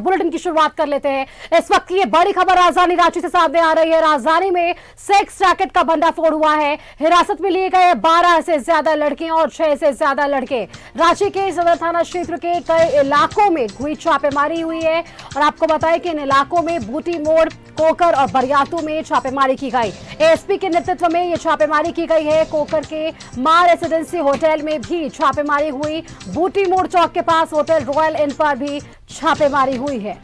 Bulletin की शुरुआत कर लेते हैं। इस वक्त की ये बड़ी खबर राजधानी रांची से सामने आ रही है। राजधानी में सेक्स रैकेट का भंडाफोड़ हुआ है। हिरासत में लिए गए 12 से ज्यादा लड़कियां और 6 से ज्यादा लड़के। रांची के सदर थाना क्षेत्र के कई इलाकों में हुई छापेमारी हुई है और आपको बताएं कि इन इलाकों में बूटी मोड़, कोकर और बरियातू में छापेमारी की गई। एएसपी के नेतृत्व में यह छापेमारी की गई है। कोकर के मां रेसिडेंसी होटल में भी छापेमारी हुई। बूटी मोड़ चौक के पास होटल रॉयल इन पर भी छापेमारी हुई है।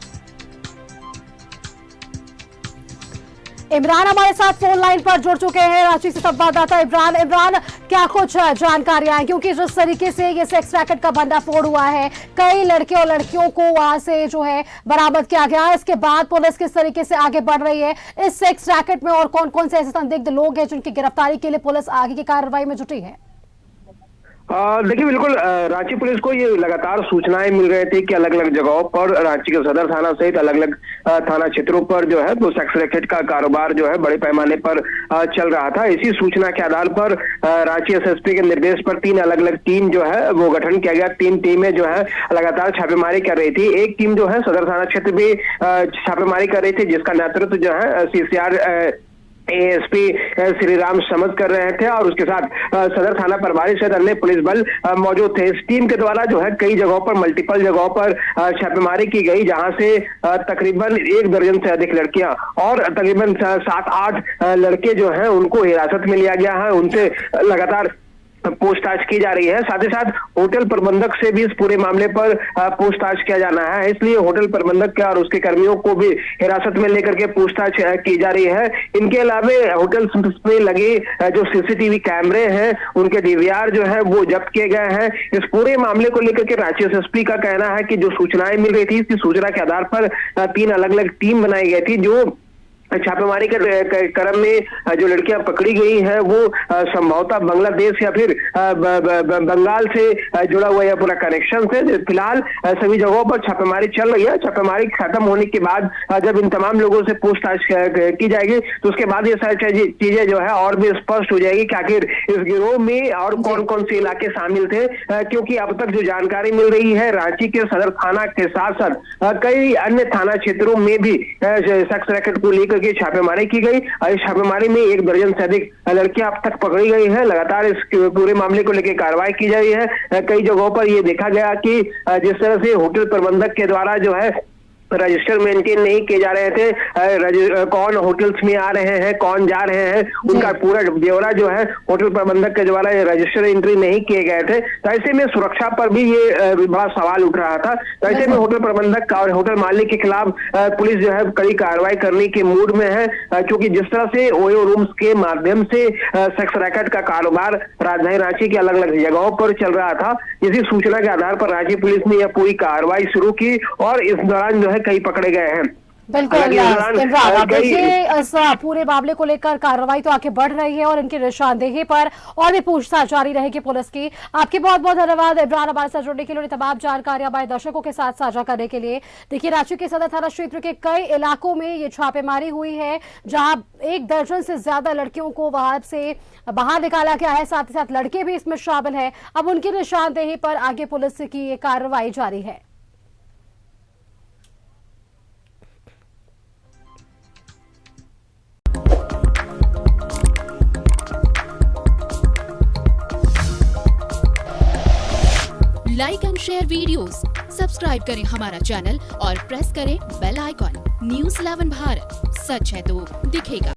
इमरान हमारे साथ फोन लाइन पर जुड़ चुके हैं, रांची से संवाददाता इमरान, क्या कुछ जानकारियां हैं? क्योंकि जिस तरीके से ये सेक्स रैकेट का भंडाफोड़ हुआ है, कई लड़के और लड़कियों को वहां से जो है बरामद किया गया है। इसके बाद पुलिस किस तरीके से आगे बढ़ रही है इस सेक्स रैकेट में और कौन कौन से ऐसे संदिग्ध लोग हैं जिनकी गिरफ्तारी के लिए पुलिस आगे की कार्रवाई में जुटी है? देखिए, बिल्कुल रांची पुलिस को ये लगातार सूचनाएं मिल रही थी कि अलग अलग जगहों पर रांची के सदर थाना सहित अलग अलग थाना क्षेत्रों पर जो है तो सेक्स रैकेट का कारोबार जो है बड़े पैमाने पर चल रहा था। इसी सूचना के आधार पर रांची एसएसपी के निर्देश पर 3 अलग अलग टीम जो है वो गठन किया गया। 3 टीमें जो है लगातार छापेमारी कर रही थी। एक टीम जो है सदर थाना क्षेत्र में छापेमारी कर रही थी, जिसका नेतृत्व जो है सीसीआर एएसपी श्री राम समझ कर रहे थे और उसके साथ सदर थाना प्रभारी सहित अन्य पुलिस बल मौजूद थे। इस टीम के द्वारा जो है कई जगहों पर मल्टीपल जगहों पर छापेमारी की गई, जहां से तकरीबन 1 दर्जन से अधिक लड़कियां और तकरीबन 7-8 लड़के जो हैं उनको हिरासत में लिया गया है। उनसे लगातार पूछताछ की जा रही है। साथ ही साथ होटल प्रबंधक से भी इस पूरे मामले पर पूछताछ किया जाना है, इसलिए होटल प्रबंधक के और उसके कर्मियों को भी हिरासत में लेकर के पूछताछ की जा रही है। इनके अलावा होटल में लगे जो सीसीटीवी कैमरे हैं उनके डीवीआर जो है वो जब्त किए गए हैं। इस पूरे मामले को लेकर के रांची एसएसपी का कहना है कि जो सूचनाएं मिल रही थी, इसकी सूचना के आधार पर 3 अलग अलग टीम बनाई गई थी। जो छापेमारी के क्रम में जो लड़कियां पकड़ी गई हैं वो संभवतः बांग्लादेश या फिर बंगाल से जुड़ा हुआ यह पूरा कनेक्शन है। फिलहाल सभी जगहों पर छापेमारी चल रही है। छापेमारी खत्म होने के बाद जब इन तमाम लोगों से पूछताछ की जाएगी तो उसके बाद ये सारी चीजें जो है और भी स्पष्ट हो जाएगी कि आखिर इस गिरोह में और कौन कौन से इलाके शामिल थे, क्योंकि अब तक जो जानकारी मिल रही है रांची के सदर थाना के साथ साथ कई अन्य थाना क्षेत्रों में भी सेक्स रैकेट को लेकर की छापेमारी की गई। इस छापेमारी में 1 दर्जन से अधिक लड़कियां अब तक पकड़ी गई हैं। लगातार इस पूरे मामले को लेकर कार्रवाई की जा रही है। कई जगहों पर यह देखा गया कि जिस तरह से होटल प्रबंधक के द्वारा जो है रजिस्टर मेंटेन नहीं किए जा रहे थे, कौन होटल्स में आ रहे हैं, कौन जा रहे हैं, उनका पूरा ब्यौरा जो है होटल प्रबंधक के द्वारा रजिस्टर एंट्री नहीं किए गए थे। तो ऐसे में सुरक्षा पर भी ये बड़ा सवाल उठ रहा था। तो ऐसे में होटल प्रबंधक और होटल मालिक के खिलाफ पुलिस जो है कड़ी कार्रवाई करने के मूड में है, क्योंकि जिस तरह से ओयो रूम्स के माध्यम से सेक्स रैकेट का कारोबार राजधानी रांची के अलग अलग जगहों पर चल रहा था। इसी सूचना के आधार पर रांची पुलिस ने यह पूरी कार्रवाई शुरू की और इस दौरान जो है कई पकड़े गए हैं। बिल्कुल देखिए, इस पूरे मामले को लेकर कार्रवाई तो आगे बढ़ रही है और इनकी निशानदेही पर और भी पूछताछ जारी रहेगी पुलिस की। आपके बहुत बहुत धन्यवाद इमरान, हमारे साथ जुड़ने के लिए, तमाम जानकारी हमारे दर्शकों के साथ साझा करने के लिए। देखिए, रांची के सदर थाना क्षेत्र के कई इलाकों में ये छापेमारी हुई है, जहां 1 दर्जन से ज्यादा लड़कियों को वहां से बाहर निकाला गया है। साथ ही साथ लड़के भी इसमें शामिल है। अब उनकी निशानदेही पर आगे पुलिस की ये कार्रवाई जारी है। Like and share videos, subscribe करें हमारा चैनल और प्रेस करें बेल आइकॉन। न्यूज़ 11 भारत, सच है तो दिखेगा।